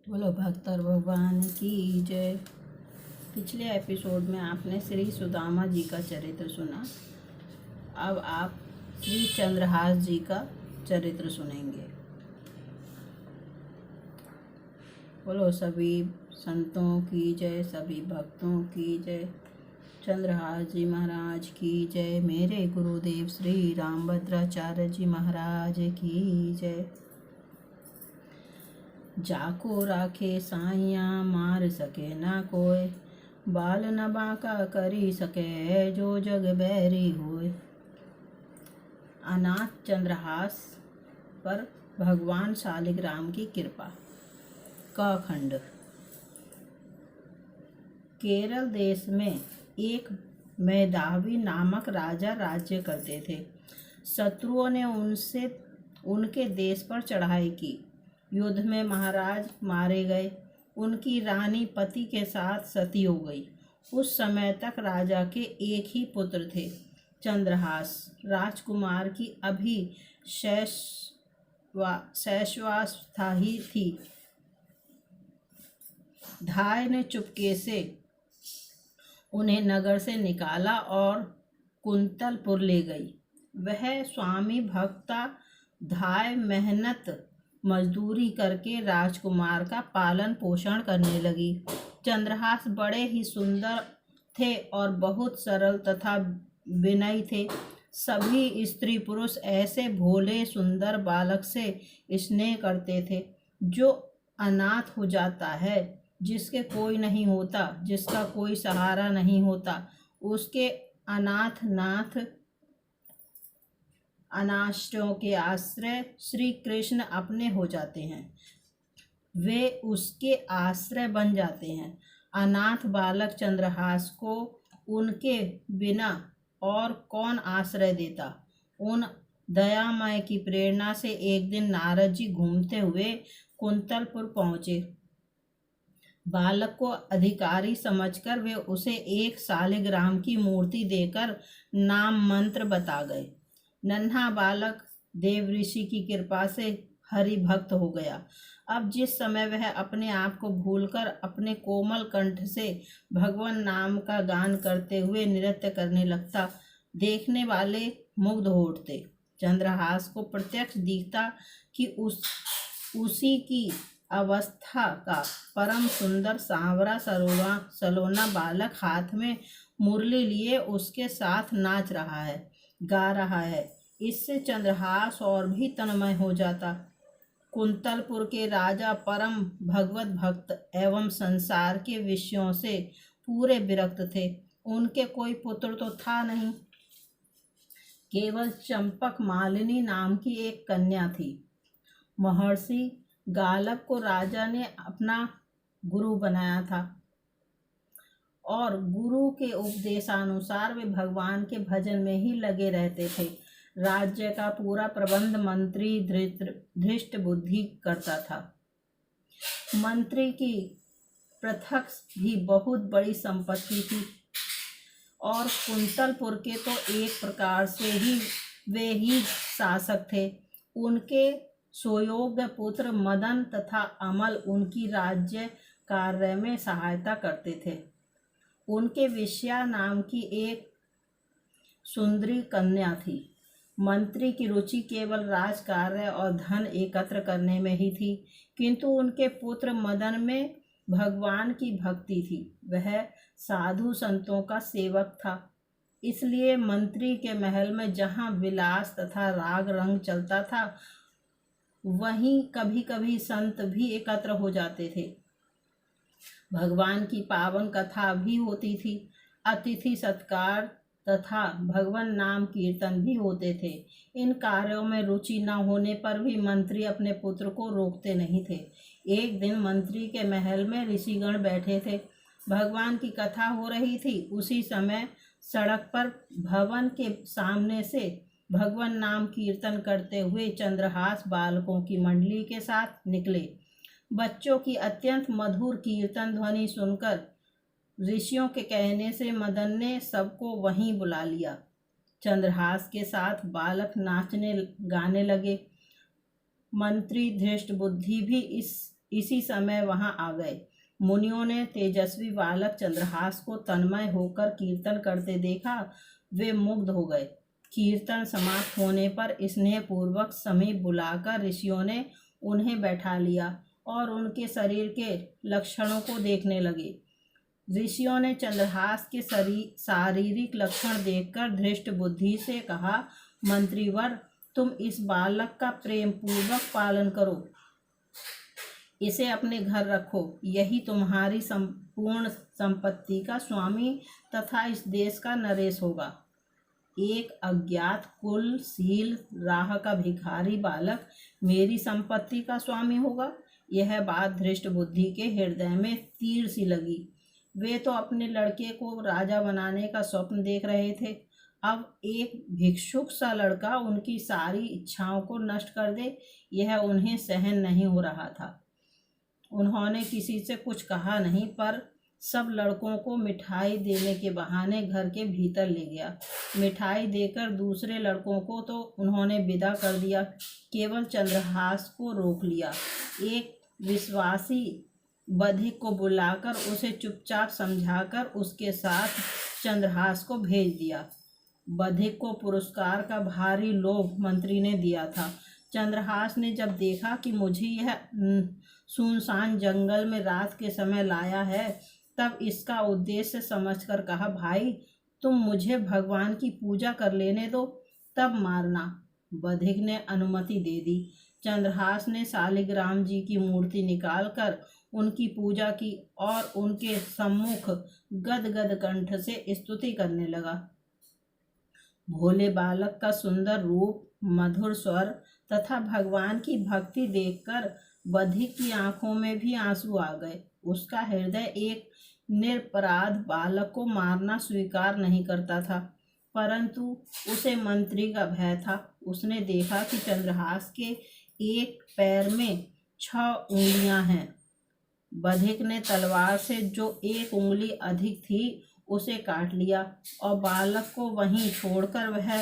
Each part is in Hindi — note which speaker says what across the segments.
Speaker 1: बोलो भक्तर भगवान की जय। पिछले एपिसोड में आपने श्री सुदामा जी का चरित्र सुना। अब आप श्री चंद्रहास जी का चरित्र सुनेंगे। बोलो सभी संतों की जय, सभी भक्तों की जय। चंद्रहास जी महाराज की जय। मेरे गुरुदेव श्री रामभद्राचार्य जी महाराज की जय। जाको राखे साइया मार सके ना कोय, बाल न बांका करी सके जो जग बैरी होय। अनाथ चंद्रहास पर भगवान शालिग्राम की कृपा। क खंड। केरल देश में एक मेधावी नामक राजा राज्य करते थे। शत्रुओं ने उनके देश पर चढ़ाई की। युद्ध में महाराज मारे गए। उनकी रानी पति के साथ सती हो गई। उस समय तक राजा के एक ही पुत्र थे, चंद्रहास। राजकुमार की अभी शैशवावस्था ही थी। धाय ने चुपके से उन्हें नगर से निकाला और कुंतलपुर ले गई। वह स्वामी भक्ता धाय मेहनत मजदूरी करके राजकुमार का पालन पोषण करने लगी। चंद्रहास बड़े ही सुंदर थे और बहुत सरल तथा विनयी थे। सभी स्त्री पुरुष ऐसे भोले सुंदर बालक से स्नेह करते थे जो अनाथ हो जाता है, जिसके कोई नहीं होता, जिसका कोई सहारा नहीं होता। उसके अनाश्रयों के आश्रय श्री कृष्ण अपने हो जाते हैं। वे उसके आश्रय बन जाते हैं। अनाथ बालक चंद्रहास को उनके बिना और कौन आश्रय देता। उन दयामय की प्रेरणा से एक दिन नारद जी घूमते हुए कुंतलपुर पहुँचे। बालक को अधिकारी समझकर वे उसे एक शालिग्राम की मूर्ति देकर नाम मंत्र बता गए। नन्हा बालक देव ऋषि की कृपा से हरि भक्त हो गया। अब जिस समय वह अपने आप को भूलकर अपने कोमल कंठ से भगवान नाम का गान करते हुए नृत्य करने लगता, देखने वाले मुग्ध हो उठते। चंद्रहास को प्रत्यक्ष दिखता कि उसी की अवस्था का परम सुंदर सांवरा सलोना बालक हाथ में मुरली लिए उसके साथ नाच रहा है, गा रहा है। इससे चंद्रहास और भी तन्मय हो जाता। कुंतलपुर के राजा परम भगवत भक्त एवं संसार के विषयों से पूरे विरक्त थे। उनके कोई पुत्र तो था नहीं, केवल चंपक मालिनी नाम की एक कन्या थी। महर्षि गालब को राजा ने अपना गुरु बनाया था और गुरु के उपदेशानुसार वे भगवान के भजन में ही लगे रहते थे। राज्य का पूरा प्रबंध मंत्री धृष्ट बुद्धि करता था। मंत्री की पृथक भी बहुत बड़ी संपत्ति थी और कुंतलपुर के तो एक प्रकार से ही वे ही शासक थे। उनके सुयोग्य पुत्र मदन तथा अमल उनकी राज्य कार्य में सहायता करते थे। उनके विषया नाम की एक सुंदरी कन्या थी। मंत्री की रुचि केवल राजकार्य और धन एकत्र करने में ही थी, किंतु उनके पुत्र मदन में भगवान की भक्ति थी। वह साधु संतों का सेवक था। इसलिए मंत्री के महल में जहाँ विलास तथा राग रंग चलता था, वहीं कभी कभी संत भी एकत्र हो जाते थे। भगवान की पावन कथा भी होती थी। अतिथि सत्कार तथा भगवान नाम कीर्तन भी होते थे। इन कार्यों में रुचि न होने पर भी मंत्री अपने पुत्र को रोकते नहीं थे। एक दिन मंत्री के महल में ऋषिगण बैठे थे। भगवान की कथा हो रही थी। उसी समय सड़क पर भवन के सामने से भगवान नाम कीर्तन करते हुए चंद्रहास बालकों की मंडली के साथ निकले। बच्चों की अत्यंत मधुर कीर्तन ध्वनि सुनकर ऋषियों के कहने से मदन ने सबको वहीं बुला लिया। चंद्रहास के साथ बालक नाचने गाने लगे। मंत्री धृष्ट बुद्धि भी इसी समय वहां आ गए। मुनियों ने तेजस्वी बालक चंद्रहास को तन्मय होकर कीर्तन करते देखा। वे मुग्ध हो गए। कीर्तन समाप्त होने पर स्नेहपूर्वक समीप बुलाकर ऋषियों ने उन्हें बैठा लिया और उनके शरीर के लक्षणों को देखने लगे। ऋषियों ने चंद्रहास के शारीरिक लक्षण देखकर धृष्ट बुद्धि से कहा, मंत्रीवर, तुम इस बालक का प्रेम पूर्वक पालन करो, इसे अपने घर रखो। यही तुम्हारी संपूर्ण संपत्ति का स्वामी तथा इस देश का नरेश होगा। एक अज्ञात कुलशील राह का भिखारी बालक मेरी संपत्ति का स्वामी होगा। यह बात धृष्ट बुद्धि के हृदय में तीर सी लगी। वे तो अपने लड़के को राजा बनाने का स्वप्न देख रहे थे। अब एक भिक्षुक सा लड़का उनकी सारी इच्छाओं को नष्ट कर दे, यह उन्हें सहन नहीं हो रहा था। उन्होंने किसी से कुछ कहा नहीं, पर सब लड़कों को मिठाई देने के बहाने घर के भीतर ले गया। मिठाई देकर दूसरे लड़कों को तो उन्होंने विदा कर दिया, केवल चंद्रहास को रोक लिया। एक विश्वासी बधिक को बुलाकर उसे चुपचाप समझाकर उसके साथ चंद्रहास को भेज दिया। बधिक को पुरस्कार का भारी लोभ मंत्री ने दिया था। चंद्रहास ने जब देखा कि मुझे यह सुनसान जंगल में रात के समय लाया है, तब इसका उद्देश्य समझकर कहा, भाई, तुम मुझे भगवान की पूजा कर लेने दो, तब मारना। बधिक ने अनुमति दे दी। चंद्रहास ने शालिग्राम जी की मूर्ति निकालकर उनकी पूजा की और उनके सम्मुख गदगद कंठ से स्तुति करने लगा। भोले बालक का सुंदर रूप, मधुर स्वर तथा भगवान की भक्ति देखकर बधिक की आंखों में भी आंसू आ गए। उसका हृदय एक निरपराध बालक को मारना स्वीकार नहीं करता था, परंतु उसे मंत्री का भय था। उसने देखा कि चंद्रहास के एक पैर में 6 उंगलियां हैं। बधिक ने तलवार से जो एक उंगली अधिक थी उसे काट लिया और बालक को वहीं छोड़कर वह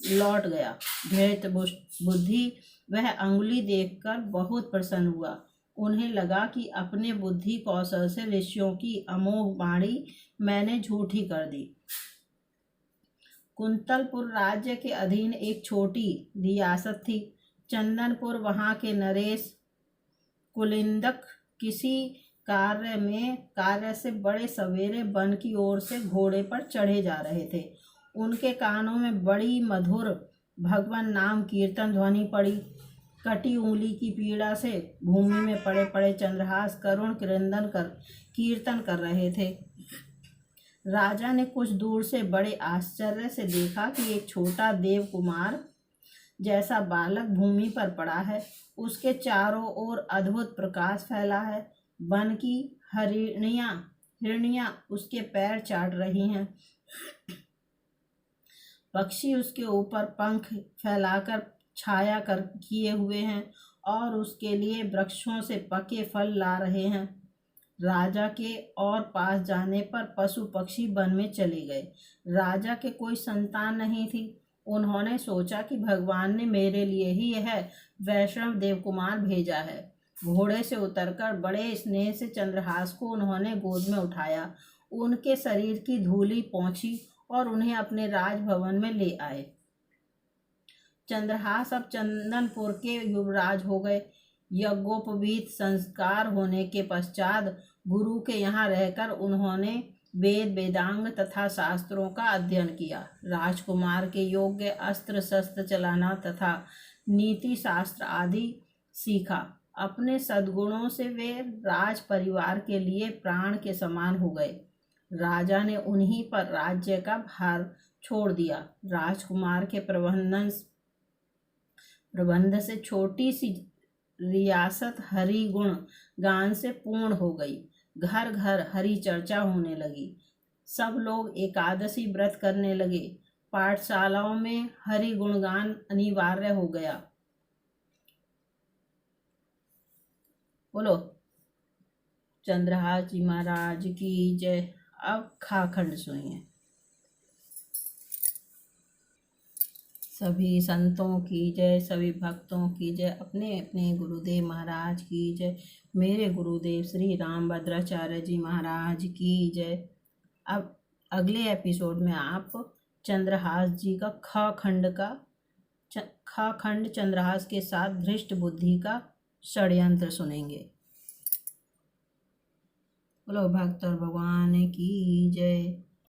Speaker 1: लौट गया। धृष्ट बुद्धि वह अंगुली देखकर बहुत प्रसन्न हुआ। उन्हें लगा कि अपने बुद्धि कौशल से ऋषियों की अमोघ वाणी मैंने झूठी कर दी। कुंतलपुर राज्य के अधीन एक छोटी रियासत थी, चंदनपुर। वहां के नरेश कुलिंदक किसी कार्य से बड़े सवेरे वन की ओर से घोड़े पर चढ़े जा रहे थे। उनके कानों में बड़ी मधुर भगवान नाम कीर्तन ध्वनि पड़ी। कटी उंगली की पीड़ा से भूमि में पड़े पड़े चंद्रहास करुण कीर्तन कर रहे थे। राजा ने कुछ दूर से बड़े आश्चर्य से देखा कि एक छोटा देव कुमार जैसा बालक भूमि पर पड़ा है। उसके चारों ओर अद्भुत प्रकाश फैला है। वन की हिरनियां उसके पैर चाट रही हैं। पक्षी उसके ऊपर पंख फैलाकर छाया कर किए हुए हैं और उसके लिए वृक्षों से पके फल ला रहे हैं। राजा के और पास जाने पर पशु पक्षी वन में चले गए। राजा के कोई संतान नहीं थी। उन्होंने सोचा कि भगवान ने मेरे लिए ही यह वैष्णव देवकुमार भेजा है। घोड़े से उतरकर बड़े स्नेह से चंद्रहास को उन्होंने गोद में उठाया, उनके शरीर की धूली पोंछी और उन्हें अपने राजभवन में ले आए। चंद्रहास अब चंदनपुर के युवराज हो गए। यज्ञोपवीत संस्कार होने के पश्चात गुरु के यहाँ रहकर उन्होंने वेद वेदांग तथा शास्त्रों का अध्ययन किया। राजकुमार के योग्य अस्त्र शस्त्र चलाना तथा नीति शास्त्र आदि सीखा। अपने सद्गुणों से वे राज परिवार के लिए प्राण के समान हो गए। राजा ने उन्हीं पर राज्य का भार छोड़ दिया। राजकुमार के प्रबंध से छोटी सी रियासत हरि गुण गान से पूर्ण हो गई। घर घर हरि चर्चा होने लगी। सब लोग एकादशी व्रत करने लगे। पाठशालाओं में हरि गुणगान अनिवार्य हो गया। बोलो चंद्रहास जी महाराज की जय। अब खाखंड सुनिए। सभी संतों की जय, सभी भक्तों की जय, अपने अपने गुरुदेव महाराज की जय, मेरे गुरुदेव श्री रामभद्राचार्य जी महाराज की जय। अब अगले एपिसोड में आप चंद्रहास जी का ख खंड चंद्रहास के साथ धृष्ट बुद्धि का षड्यंत्र सुनेंगे। बोलो भक्त और भगवान की जय।